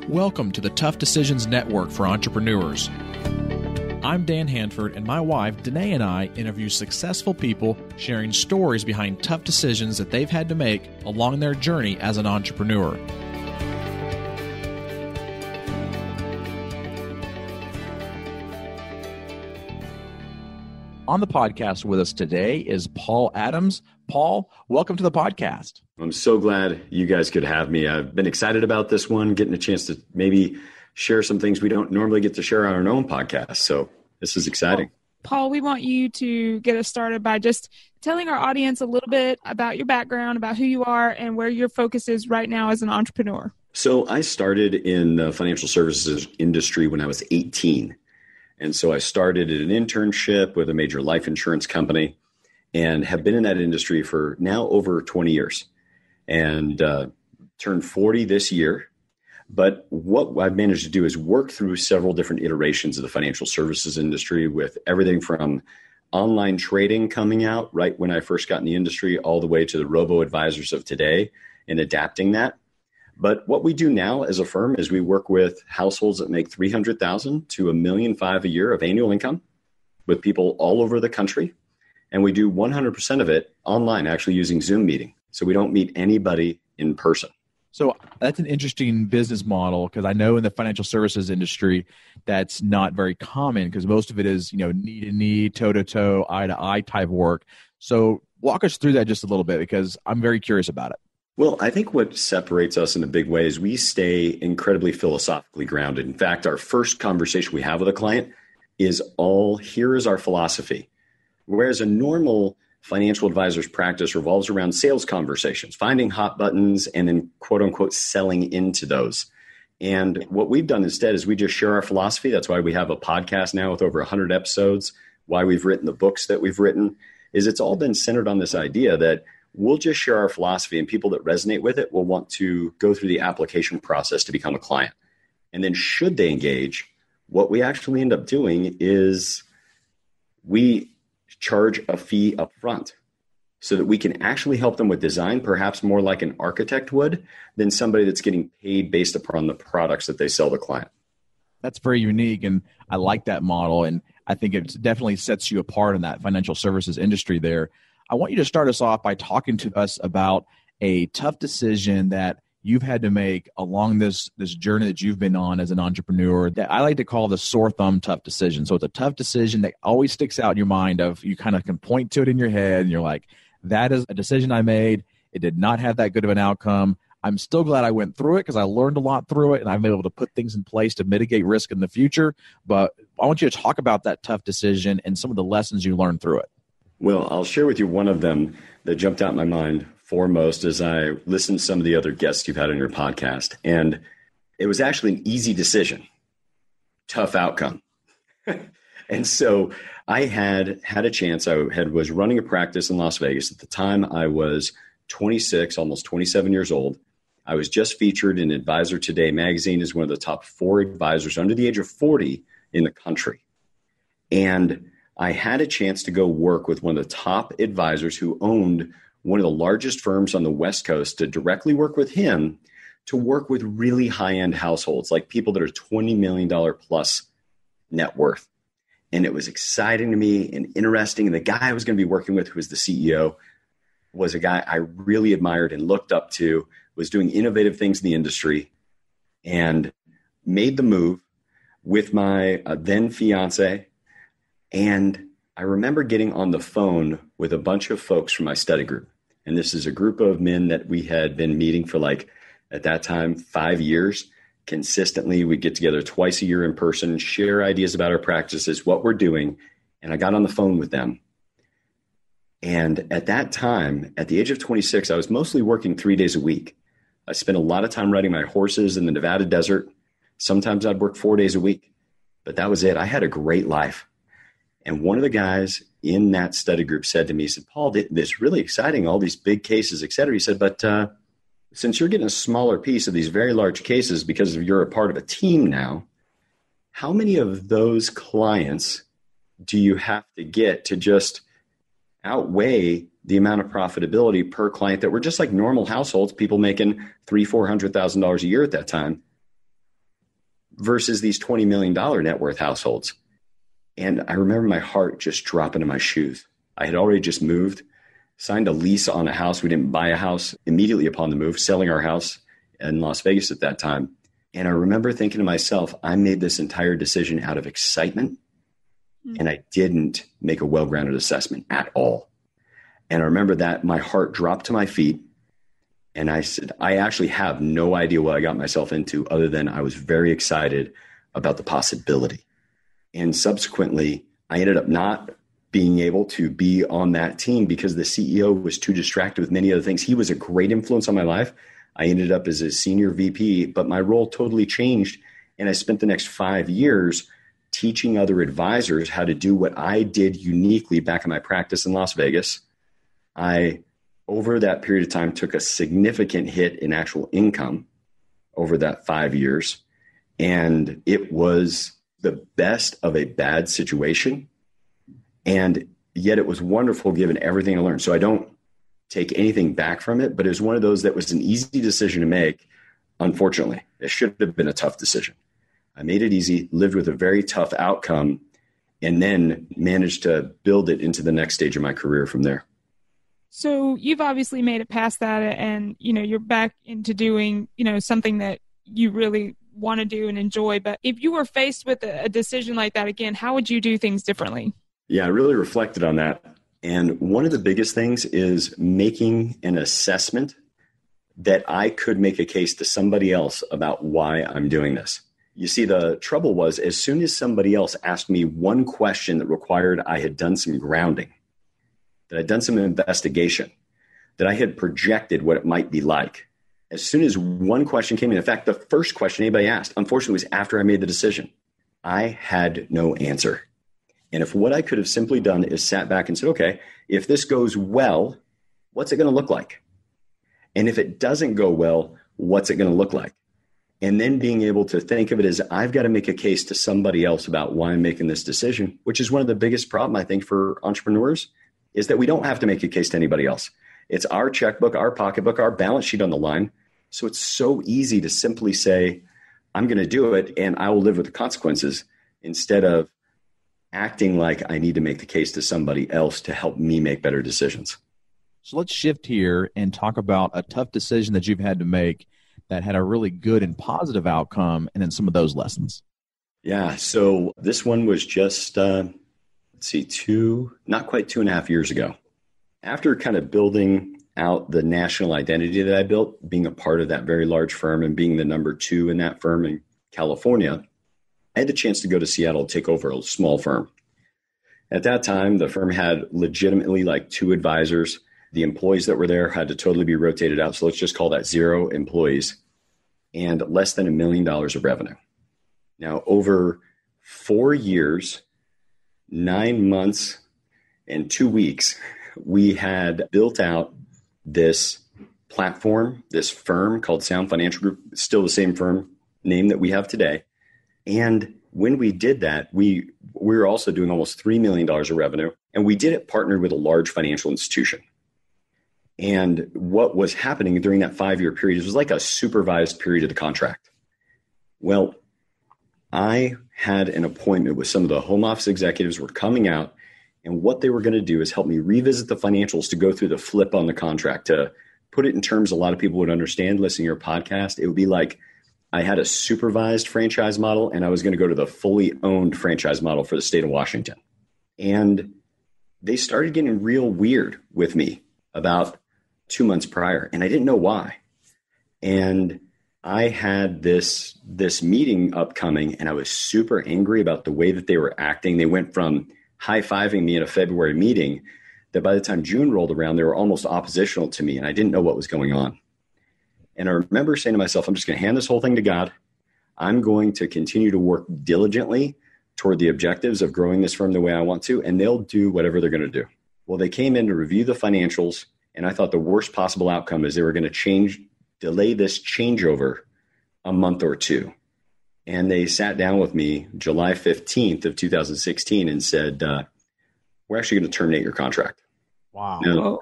Welcome to the Tough Decisions Network for Entrepreneurs. I'm Dan Handford, and my wife, Dennae, and I interview successful people sharing stories behind tough decisions that they've had to make along their journey as an entrepreneur. On the podcast with us today is Paul Adams. Paul, welcome to the podcast. I'm so glad you guys could have me. I've been excited about this one, getting a chance to maybe share some things we don't normally get to share on our own podcast. So this is exciting. Paul, we want you to get us started by just telling our audience a little bit about your background, about who you are, and where your focus is right now as an entrepreneur. So I started in the financial services industry when I was 18. And so I started at an internship with a major life insurance company and have been in that industry for now over 20 years and turned 40 this year. But what I've managed to do is work through several different iterations of the financial services industry, with everything from online trading coming out right when I first got in the industry all the way to the robo-advisors of today and adapting that. But what we do now as a firm is we work with households that make $300,000 to $1.5 million a year of annual income with people all over the country. And we do 100% of it online, actually using Zoom meeting. So we don't meet anybody in person. So that's an interesting business model, because I know in the financial services industry, that's not very common because most of it is, knee to knee, toe to toe, eye to eye type work. So walk us through that just a little bit, because I'm very curious about it. Well, I think what separates us in a big way is we stay incredibly philosophically grounded. In fact, our first conversation we have with a client is here is our philosophy. Whereas a normal financial advisor's practice revolves around sales conversations, finding hot buttons and then quote unquote selling into those. And what we've done instead is we just share our philosophy. That's why we have a podcast now with over 100 episodes, why we've written the books that we've written, is it's all been centered on this idea that we'll just share our philosophy, and people that resonate with it will want to go through the application process to become a client. And then should they engage, what we actually end up doing is we charge a fee up front so that we can actually help them with design, perhaps more like an architect would than somebody that's getting paid based upon the products that they sell the client. That's very unique, and I like that model, and I think it definitely sets you apart in that financial services industry there. I want you to start us off by talking to us about a tough decision that you've had to make along this journey that you've been on as an entrepreneur that I like to call the sore thumb tough decision. So it's a tough decision that always sticks out in your mind of you kind of can point to it in your head and you're like, that is a decision I made. It did not have that good of an outcome. I'm still glad I went through it because I learned a lot through it and I'm able to put things in place to mitigate risk in the future. But I want you to talk about that tough decision and some of the lessons you learned through it. Well, I'll share with you one of them that jumped out in my mind foremost as I listened to some of the other guests you've had on your podcast. And it was actually an easy decision, tough outcome. And so I had a chance. Was running a practice in Las Vegas. At the time, I was 26, almost 27 years old. I was just featured in Advisor Today magazine as one of the top 4 advisors under the age of 40 in the country. And I had a chance to go work with one of the top advisors who owned one of the largest firms on the West Coast to directly work with him to work with really high-end households, like people that are $20 million plus net worth. And it was exciting to me and interesting. And the guy I was going to be working with, who was the CEO, was a guy I really admired and looked up to, was doing innovative things in the industry, and made the move with my then fiance. And I remember getting on the phone with a bunch of folks from my study group. And this is a group of men that we had been meeting for at that time, 5 years. Consistently, we'd get together twice a year in person, share ideas about our practices, what we're doing. And I got on the phone with them. And at that time, at the age of 26, I was mostly working 3 days a week. I spent a lot of time riding my horses in the Nevada desert. Sometimes I'd work 4 days a week, but that was it. I had a great life. And one of the guys in that study group said to me, he said, Paul, this is really exciting, all these big cases, et cetera. He said, but since you're getting a smaller piece of these very large cases because you're a part of a team now, how many of those clients do you have to get to just outweigh the amount of profitability per client that were just like normal households, people making $300,000-$400,000 a year at that time? versus these $20 million net worth households. And I remember my heart just dropping in my shoes. I had already just moved, signed a lease on a house. We didn't buy a house immediately upon the move, selling our house in Las Vegas at that time. And I remember thinking to myself, I made this entire decision out of excitement, and I didn't make a well-grounded assessment at all. And I remember that my heart dropped to my feet, and I said, I actually have no idea what I got myself into other than I was very excited about the possibility. And subsequently, I ended up not being able to be on that team because the CEO was too distracted with many other things. He was a great influence on my life. I ended up as a senior VP, but my role totally changed. And I spent the next 5 years teaching other advisors how to do what I did uniquely back in my practice in Las Vegas. I, over that period of time, took a significant hit in actual income over that 5 years. And it was the best of a bad situation. And yet it was wonderful given everything I learned. So I don't take anything back from it, but it was one of those that was an easy decision to make. Unfortunately, it should have been a tough decision. I made it easy, lived with a very tough outcome, and then managed to build it into the next stage of my career from there. So you've obviously made it past that, and you're back into doing something that you really want to do and enjoy. But if you were faced with a decision like that again, how would you do things differently? Yeah, I really reflected on that. And one of the biggest things is making an assessment that I could make a case to somebody else about why I'm doing this. You see, the trouble was, as soon as somebody else asked me one question that required I had done some grounding, that I'd done some investigation, that I had projected what it might be like, as soon as one question came in fact, the first question anybody asked, unfortunately, was after I made the decision. I had no answer. And if what I could have simply done is sat back and said, okay, if this goes well, what's it going to look like? And if it doesn't go well, what's it going to look like? And then being able to think of it as I've got to make a case to somebody else about why I'm making this decision, which is one of the biggest problem, I think, for entrepreneurs, is that we don't have to make a case to anybody else. It's our checkbook, our pocketbook, our balance sheet on the line. So it's so easy to simply say, I'm going to do it and I will live with the consequences, instead of acting like I need to make the case to somebody else to help me make better decisions. So let's shift here and talk about a tough decision that you've had to make that had a really good and positive outcome, and then some of those lessons. Yeah. So this one was just, not quite 2.5 years ago. After kind of building out the national identity that I built, being a part of that very large firm and being the number 2 in that firm in California, I had the chance to go to Seattle to take over a small firm. At that time, the firm had legitimately like 2 advisors. The employees that were there had to totally be rotated out. So let's just call that 0 employees and less than $1 million of revenue. Now, over 4 years, 9 months, and 2 weeks, we had built out this platform, this firm called Sound Financial Group, still the same firm name that we have today. And when we did that, we were also doing almost $3 million of revenue, and we did it partnered with a large financial institution. And what was happening during that 5-year period was like a supervised period of the contract. Well, I had an appointment with some of the home office executives who were coming out, and what they were going to do is help me revisit the financials to go through the flip on the contract. To put it in terms a lot of people would understand listening to your podcast, it would be like I had a supervised franchise model and I was going to go to the fully owned franchise model for the state of Washington. And they started getting real weird with me about 2 months prior, and I didn't know why. And I had this meeting upcoming, and I was super angry about the way that they were acting. They went from high-fiving me in a February meeting that by the time June rolled around, they were almost oppositional to me, and I didn't know what was going on. And I remember saying to myself, I'm just going to hand this whole thing to God. I'm going to continue to work diligently toward the objectives of growing this firm the way I want to, and they'll do whatever they're going to do. Well, they came in to review the financials, and I thought the worst possible outcome is they were going to delay this changeover a month or 2. And they sat down with me July 15th of 2016 and said, we're actually going to terminate your contract. Wow. Now,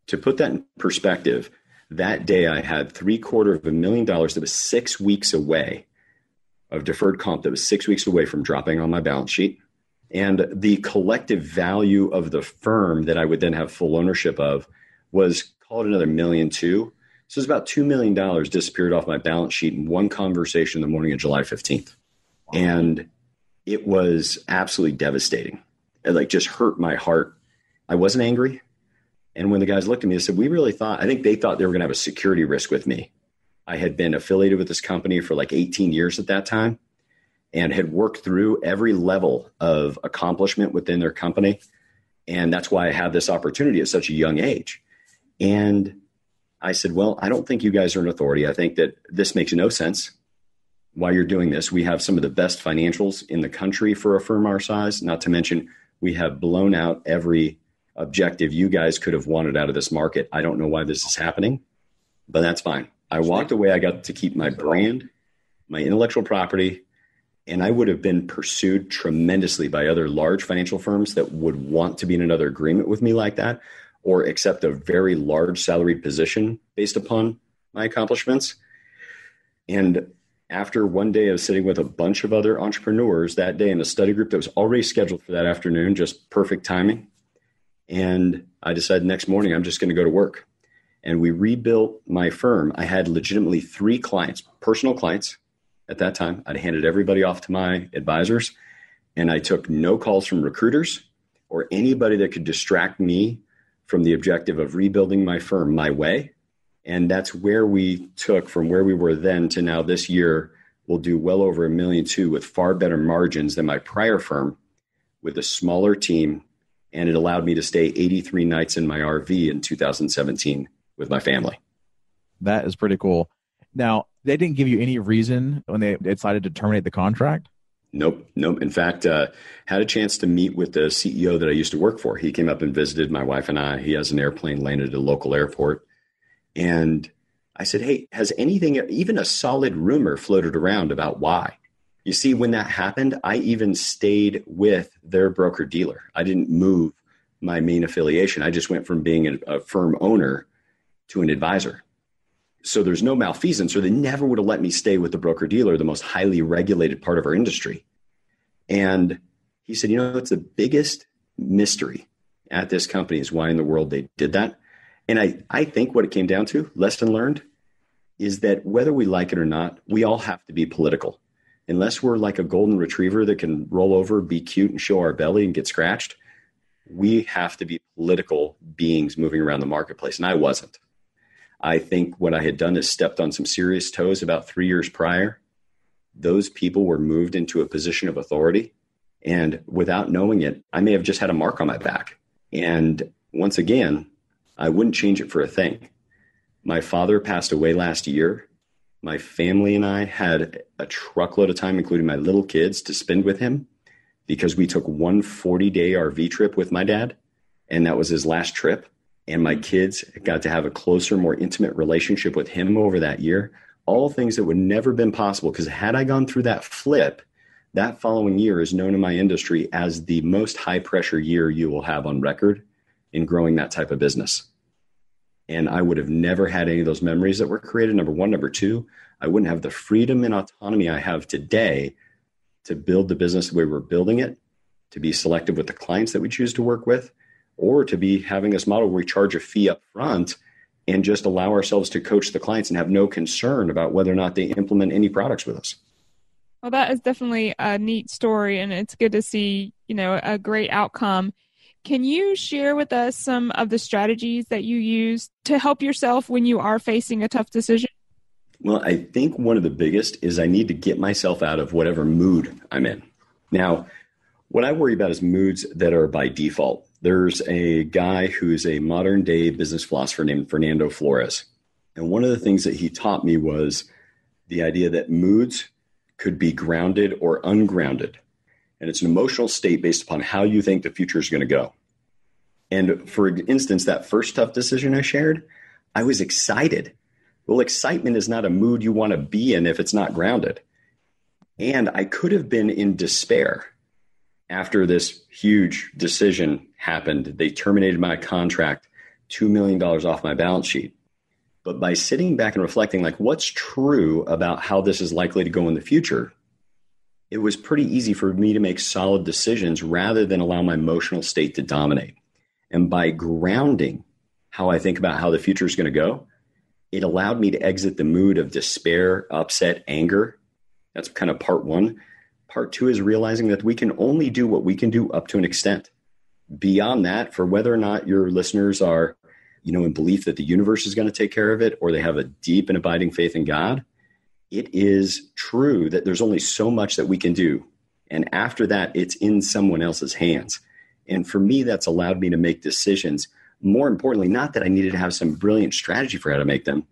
to put that in perspective, that day I had $750,000 that was 6 weeks away of deferred comp that was 6 weeks away from dropping on my balance sheet. And the collective value of the firm that I would then have full ownership of was called another $1.2 million. So it's about $2 million disappeared off my balance sheet in one conversation the morning of July 15th. Wow. And it was absolutely devastating. It just hurt my heart. I wasn't angry. And when the guys looked at me, they said, I think they thought they were going to have a security risk with me. I had been affiliated with this company for 18 years at that time and had worked through every level of accomplishment within their company. And that's why I had this opportunity at such a young age. And I said, well, I don't think you guys are an authority. I think that this makes no sense why you're doing this. We have some of the best financials in the country for a firm our size, not to mention we have blown out every objective you guys could have wanted out of this market. I don't know why this is happening, but that's fine. I walked away. I got to keep my brand, my intellectual property, and I would have been pursued tremendously by other large financial firms that would want to be in another agreement with me like that, or accept a very large salaried position based upon my accomplishments. And after one day of sitting with a bunch of other entrepreneurs that day in a study group that was already scheduled for that afternoon, just perfect timing. And I decided next morning, I'm just going to go to work. And we rebuilt my firm. I had legitimately 3 clients, personal clients at that time. I'd handed everybody off to my advisors, and I took no calls from recruiters or anybody that could distract me from the objective of rebuilding my firm my way. And that's where we took from where we were then to now this year, we'll do well over $1.2 million with far better margins than my prior firm with a smaller team. And it allowed me to stay 83 nights in my RV in 2017 with my family. That is pretty cool. Now, they didn't give you any reason when they decided to terminate the contract? Nope. In fact, had a chance to meet with the CEO that I used to work for. He came up and visited my wife and I. He has an airplane landed at a local airport. And I said, hey, has anything, even a solid rumor floated around about why? You see, when that happened, I even stayed with their broker dealer. I didn't move my main affiliation. I just went from being a firm owner to an advisor. So there's no malfeasance, or they never would have let me stay with the broker dealer, the most highly regulated part of our industry. And he said, it's the biggest mystery at this company is why in the world they did that. And I think what it came down to, lesson learned, is that whether we like it or not, we all have to be political. Unless we're like a golden retriever that can roll over, be cute, and show our belly and get scratched, we have to be political beings moving around the marketplace. And I wasn't. I think what I had done is stepped on some serious toes about 3 years prior. Those people were moved into a position of authority. And without knowing it, I may have just had a mark on my back. And once again, I wouldn't change it for a thing. My father passed away last year. My family and I had a truckload of time, including my little kids, to spend with him because we took one 40-day RV trip with my dad, and that was his last trip. And my kids got to have a closer, more intimate relationship with him over that year. All things that would never been possible, because had I gone through that flip, that following year is known in my industry as the most high-pressure year you will have on record in growing that type of business. And I would have never had any of those memories that were created, number one. Number two, I wouldn't have the freedom and autonomy I have today to build the business the way we're building it, to be selective with the clients that we choose to work with, or to be having this model where we charge a fee up front and just allow ourselves to coach the clients and have no concern about whether or not they implement any products with us. Well, that is definitely a neat story, and it's good to see, a great outcome. Can you share with us some of the strategies that you use to help yourself when you are facing a tough decision? Well, I think one of the biggest is I need to get myself out of whatever mood I'm in. Now, what I worry about is moods that are by default. There's a guy who's a modern day business philosopher named Fernando Flores. And one of the things that he taught me was the idea that moods could be grounded or ungrounded. And it's an emotional state based upon how you think the future is going to go. And for instance, that first tough decision I shared, I was excited. Well, excitement is not a mood you want to be in if it's not grounded. And I could have been in despair after this huge decision happened. They terminated my contract, $2 million off my balance sheet. But by sitting back and reflecting, what's true about how this is likely to go in the future, it was pretty easy for me to make solid decisions rather than allow my emotional state to dominate. And by grounding how I think about how the future is going to go, it allowed me to exit the mood of despair, upset, anger. That's kind of part one. Part two is realizing that we can only do what we can do up to an extent. Beyond that, for whether or not your listeners are, in belief that the universe is going to take care of it, or they have a deep and abiding faith in God, it is true that there's only so much that we can do. And after that, it's in someone else's hands. And for me, that's allowed me to make decisions. More importantly, not that I needed to have some brilliant strategy for how to make them,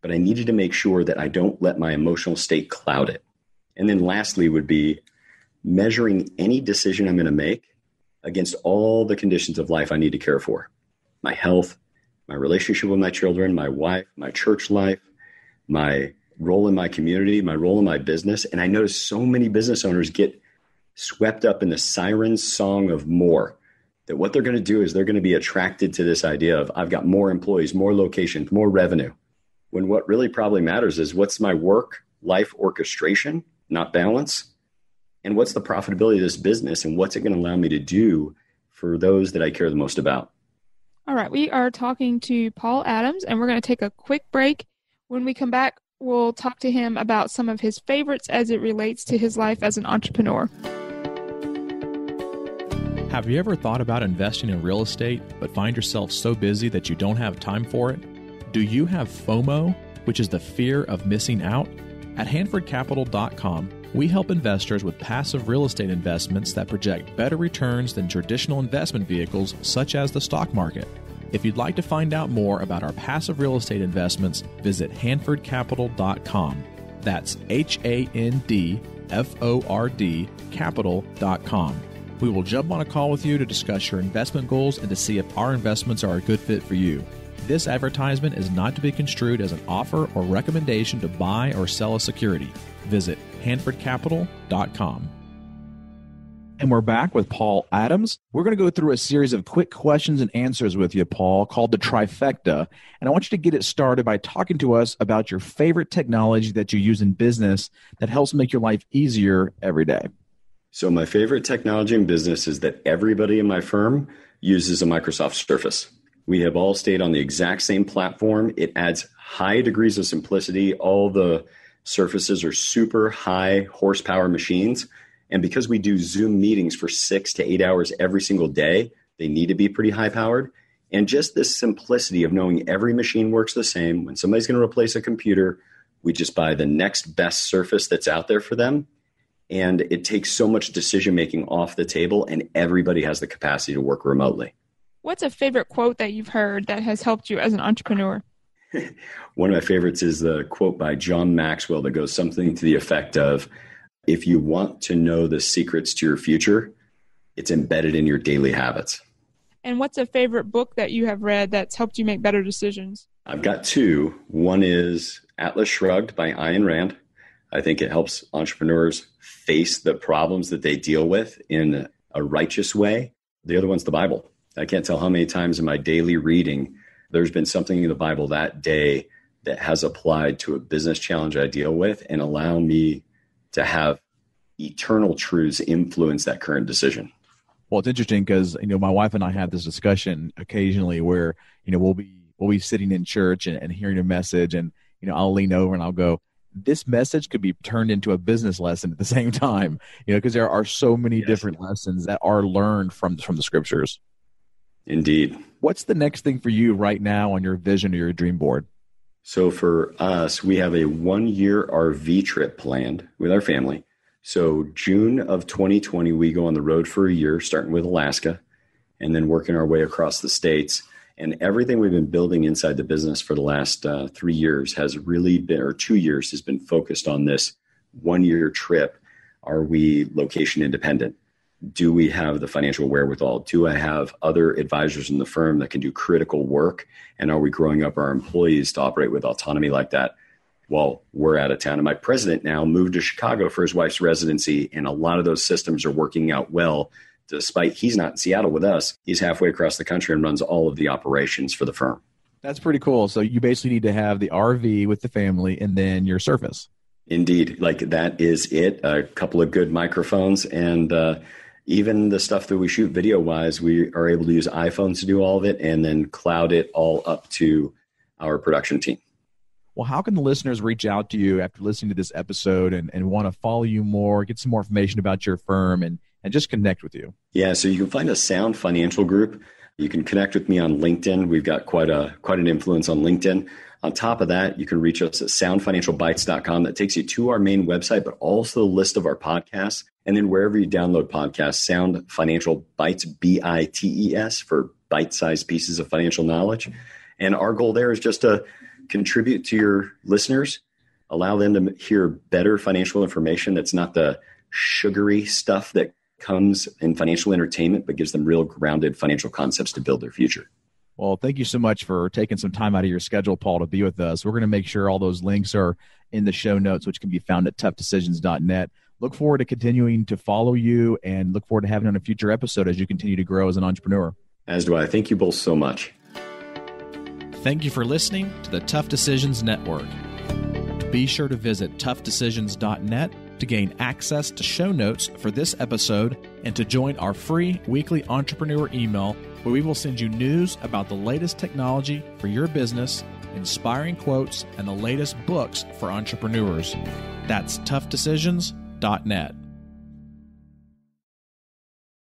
but I needed to make sure that I don't let my emotional state cloud it. And then lastly would be measuring any decision I'm going to make against all the conditions of life I need to care for. My health, my relationship with my children, my wife, my church life, my role in my community, my role in my business. And I notice so many business owners get swept up in the siren song of more, that what they're going to do is they're going to be attracted to this idea of I've got more employees, more locations, more revenue. When what really probably matters is what's my work life orchestration, not balance, and what's the profitability of this business and what's it going to allow me to do for those that I care the most about. All right, we are talking to Paul Adams, and we're going to take a quick break. When we come back, we'll talk to him about some of his favorites as it relates to his life as an entrepreneur. Have you ever thought about investing in real estate, but find yourself so busy that you don't have time for it? Do you have FOMO, which is the fear of missing out? At HandfordCapital.com, we help investors with passive real estate investments that project better returns than traditional investment vehicles such as the stock market. If you'd like to find out more about our passive real estate investments, visit HandfordCapital.com. That's HANDFORD Capital.com. We will jump on a call with you to discuss your investment goals and to see if our investments are a good fit for you. This advertisement is not to be construed as an offer or recommendation to buy or sell a security. Visit HandfordCapital.com. And we're back with Paul Adams. We're going to go through a series of quick questions and answers with you, Paul, called the trifecta. And I want you to get it started by talking to us about your favorite technology that you use in business that helps make your life easier every day. So my favorite technology in business is that everybody in my firm uses a Microsoft Surface. We have all stayed on the exact same platform. It adds high degrees of simplicity. All the surfaces are super high horsepower machines. And because we do Zoom meetings for 6 to 8 hours every single day, they need to be pretty high powered. And just this simplicity of knowing every machine works the same. When somebody's going to replace a computer, we just buy the next best Surface that's out there for them. And it takes so much decision-making off the table, and everybody has the capacity to work remotely. What's a favorite quote that you've heard that has helped you as an entrepreneur? One of my favorites is the quote by John Maxwell that goes something to the effect of, if you want to know the secrets to your future, it's embedded in your daily habits. And what's a favorite book that you have read that's helped you make better decisions? I've got two. One is Atlas Shrugged by Ayn Rand. I think it helps entrepreneurs face the problems that they deal with in a righteous way. The other one's the Bible. I can't tell how many times in my daily reading there's been something in the Bible that day that has applied to a business challenge I deal with and allow me to have eternal truths influence that current decision. Well, it's interesting because, my wife and I have this discussion occasionally where, we'll be sitting in church and hearing a message and, I'll lean over and I'll go, this message could be turned into a business lesson at the same time, because there are so many different lessons that are learned from the scriptures. Indeed. What's the next thing for you right now on your vision or your dream board? So for us, we have a 1-year RV trip planned with our family. So June of 2020, we go on the road for a year, starting with Alaska, and then working our way across the states. And everything we've been building inside the business for the last 3 years has really been, or 2 years has been focused on this 1-year trip. Are we location independent? Do we have the financial wherewithal? Do I have other advisors in the firm that can do critical work? And are we growing up our employees to operate with autonomy like that while we're out of town? And my president now moved to Chicago for his wife's residency, and a lot of those systems are working out well. Despite he's not in Seattle with us, he's halfway across the country and runs all of the operations for the firm. That's pretty cool. So you basically need to have the RV with the family and then your Surface. Indeed. Like that is it. A couple of good microphones and even the stuff that we shoot video wise, we are able to use iPhones to do all of it and then cloud it all up to our production team. Well, how can the listeners reach out to you after listening to this episode and want to follow you more, get some more information about your firm and just connect with you? Yeah, so you can find a Sound Financial Group. You can connect with me on LinkedIn. We've got quite an influence on LinkedIn. On top of that, you can reach us at soundfinancialbites.com. That takes you to our main website, but also the list of our podcasts. And then wherever you download podcasts, Sound Financial Bites, BITES, for bite-sized pieces of financial knowledge. And our goal there is just to contribute to your listeners, allow them to hear better financial information that's not the sugary stuff that comes in financial entertainment, but gives them real grounded financial concepts to build their future. Well, thank you so much for taking some time out of your schedule, Paul, to be with us. We're going to make sure all those links are in the show notes, which can be found at toughdecisions.net. Look forward to continuing to follow you and look forward to having you on a future episode as you continue to grow as an entrepreneur. As do I. Thank you both so much. Thank you for listening to the Tough Decisions Network. Be sure to visit toughdecisions.net to gain access to show notes for this episode and to join our free weekly entrepreneur email where we will send you news about the latest technology for your business, inspiring quotes, and the latest books for entrepreneurs. That's toughdecisions.net.